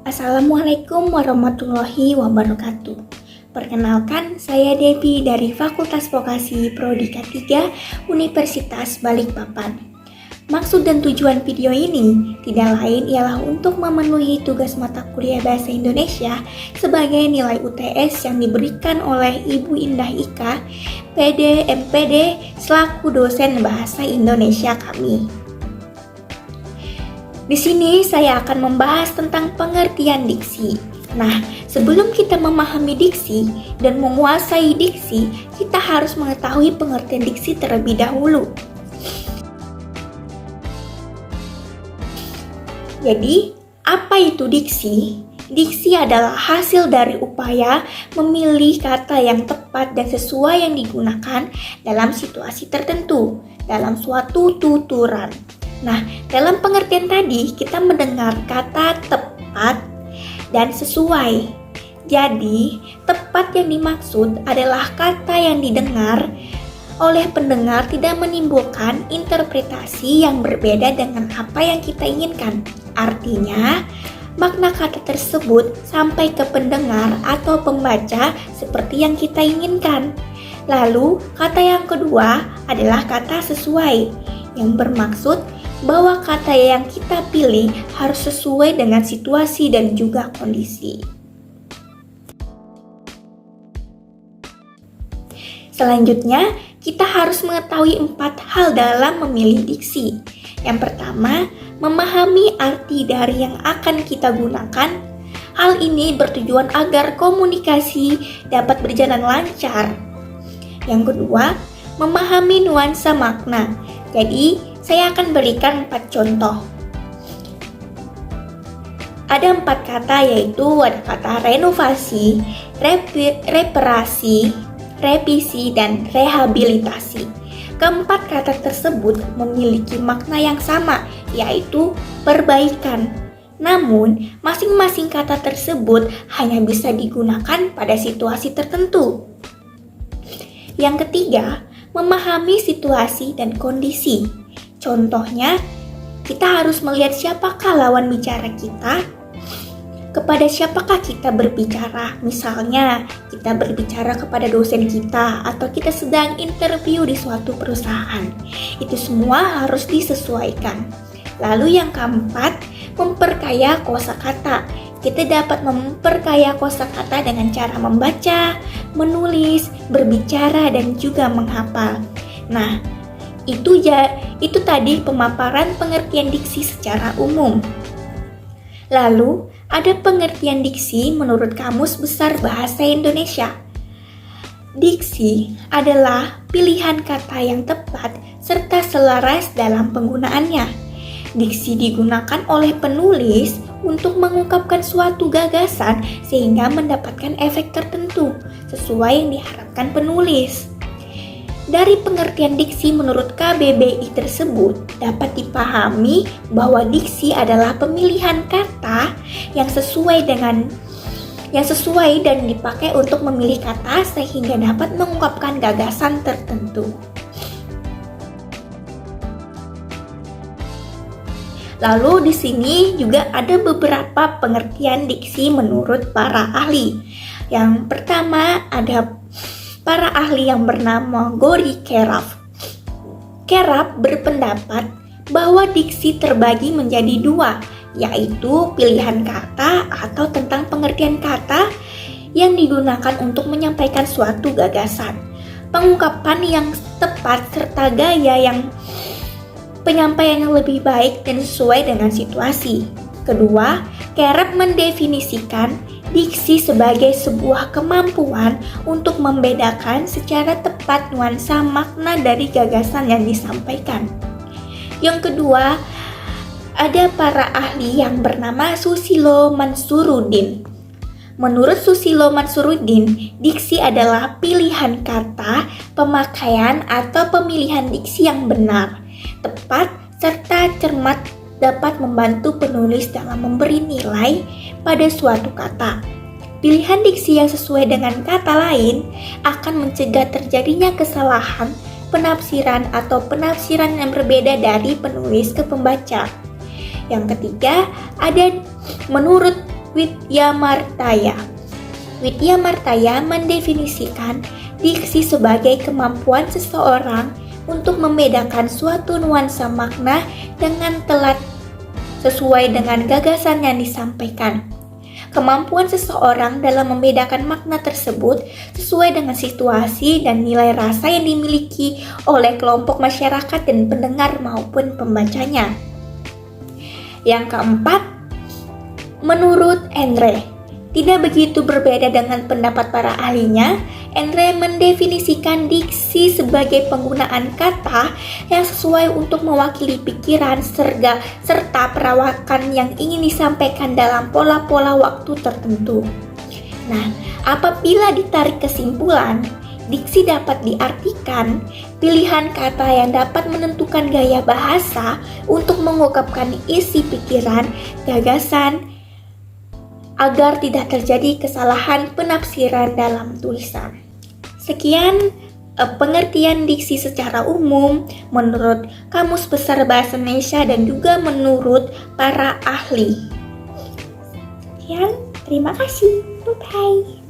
Assalamualaikum warahmatullahi wabarakatuh. Perkenalkan, saya Devi dari Fakultas Vokasi Prodi K3 Universitas Balikpapan. Maksud dan tujuan video ini tidak lain ialah untuk memenuhi tugas mata kuliah Bahasa Indonesia sebagai nilai UTS yang diberikan oleh Ibu Indah Ika, PD MPD selaku dosen Bahasa Indonesia kami. Di sini saya akan membahas tentang pengertian diksi. Nah, sebelum kita memahami diksi dan menguasai diksi, kita harus mengetahui pengertian diksi terlebih dahulu. Jadi, apa itu diksi? Diksi adalah hasil dari upaya memilih kata yang tepat dan sesuai yang digunakan dalam situasi tertentu, dalam suatu tuturan. Nah, dalam pengertian tadi, kita mendengar kata tepat dan sesuai. Jadi, tepat yang dimaksud adalah kata yang didengar oleh pendengar tidak menimbulkan interpretasi yang berbeda dengan apa yang kita inginkan. Artinya, makna kata tersebut sampai ke pendengar atau pembaca seperti yang kita inginkan. Lalu, kata yang kedua adalah kata sesuai, yang bermaksud bahwa kata yang kita pilih harus sesuai dengan situasi dan juga kondisi. Selanjutnya, kita harus mengetahui 4 hal dalam memilih diksi. Yang pertama, memahami arti dari yang akan kita gunakan. Hal ini bertujuan agar komunikasi dapat berjalan lancar. Yang kedua, memahami nuansa makna. Jadi, saya akan berikan 4 contoh. Ada 4 kata, yaitu ada kata renovasi, reparasi, revisi, dan rehabilitasi. Keempat kata tersebut memiliki makna yang sama, yaitu perbaikan. Namun, masing-masing kata tersebut hanya bisa digunakan pada situasi tertentu. Yang ketiga, memahami situasi dan kondisi. Contohnya, kita harus melihat siapakah lawan bicara kita, kepada siapakah kita berbicara. Misalnya, kita berbicara kepada dosen kita atau kita sedang interview di suatu perusahaan. Itu semua harus disesuaikan. Lalu yang keempat, memperkaya kosakata. Kita dapat memperkaya kosakata dengan cara membaca, menulis, berbicara, dan juga menghafal. Nah, itu tadi pemaparan pengertian diksi secara umum. Lalu, ada pengertian diksi menurut Kamus Besar Bahasa Indonesia. Diksi adalah pilihan kata yang tepat serta selaras dalam penggunaannya. Diksi digunakan oleh penulis untuk mengungkapkan suatu gagasan sehingga mendapatkan efek tertentu sesuai yang diharapkan penulis. Dari pengertian diksi menurut KBBI tersebut dapat dipahami bahwa diksi adalah pemilihan kata yang sesuai dan dipakai untuk memilih kata sehingga dapat mengungkapkan gagasan tertentu. Lalu di sini juga ada beberapa pengertian diksi menurut para ahli. Yang pertama ada para ahli yang bernama Gori Keraf. Keraf berpendapat bahwa diksi terbagi menjadi 2, yaitu pilihan kata atau tentang pengertian kata yang digunakan untuk menyampaikan suatu gagasan, pengungkapan yang tepat serta gaya yang penyampaian yang lebih baik dan sesuai dengan situasi. Kedua, Keraf mendefinisikan diksi sebagai sebuah kemampuan untuk membedakan secara tepat nuansa makna dari gagasan yang disampaikan. Yang kedua, ada para ahli yang bernama Susilo Mansuruddin. Menurut Susilo Mansuruddin, diksi adalah pilihan kata, pemakaian atau pemilihan diksi yang benar, tepat, serta cermat dapat membantu penulis dalam memberi nilai pada suatu kata. Pilihan diksi yang sesuai dengan kata lain akan mencegah terjadinya kesalahan penafsiran atau penafsiran yang berbeda dari penulis ke pembaca. Yang ketiga, ada menurut Widyamartaya. Widyamartaya mendefinisikan diksi sebagai kemampuan seseorang untuk membedakan suatu nuansa makna dengan telat sesuai dengan gagasan yang disampaikan. Kemampuan seseorang dalam membedakan makna tersebut sesuai dengan situasi dan nilai rasa yang dimiliki oleh kelompok masyarakat dan pendengar maupun pembacanya. Yang keempat, menurut Endre, tidak begitu berbeda dengan pendapat para ahlinya. Endre mendefinisikan diksi sebagai penggunaan kata yang sesuai untuk mewakili pikiran serta perawakan yang ingin disampaikan dalam pola-pola waktu tertentu. Nah, apabila ditarik kesimpulan, diksi dapat diartikan pilihan kata yang dapat menentukan gaya bahasa untuk mengungkapkan isi pikiran, gagasan, agar tidak terjadi kesalahan penafsiran dalam tulisan. Sekian pengertian diksi secara umum menurut Kamus Besar Bahasa Indonesia dan juga menurut para ahli. Sekian, terima kasih. Bye-bye.